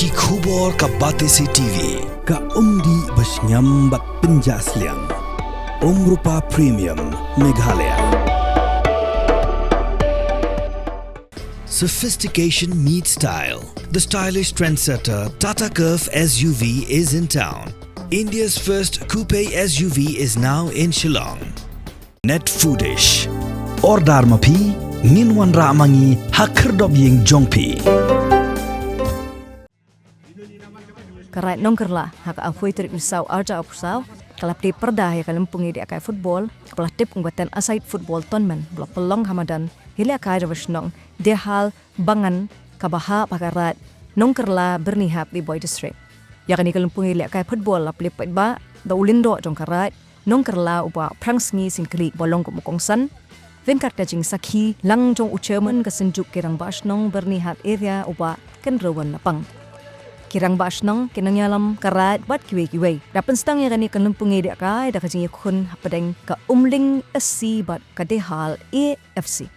ki khubor ka batesi TV ka umdi basnyam bat penjasliang Rupa Premium Meghalaya. Sophistication meets style. The stylish trendsetter Tata Curve SUV is in town. India's first coupe SUV is now in Shillong. Net Foodish. Ordar mapi minwan ramangi hakerdob ying jongpi. Karat Nongkyrla hak afoi terik usau arja upusau kalap di perdah ya kalempungi di akai football kepala tip penguatan aside football tournament bola pelong hamadan hili akai rawasnong dia hal bangan kabaha pakarat Nongkyrla bernihap di boy district ya kani kalempungi hili akai football lap lipat ba da ulindo jong karat Nongkyrla uba prangsngi singkli bolong kumukongsan venkat dajing sakhi lang jong uchairman kasenjuk kirang basnong bernihap area uba kenrawan lapang kirang basnong kinangyalam karat bat kiwe-kiwe. Dapan stang ya kani kanumpungi di akai da kajing yakun hapadeng ka umling SC bat kadehal AFC.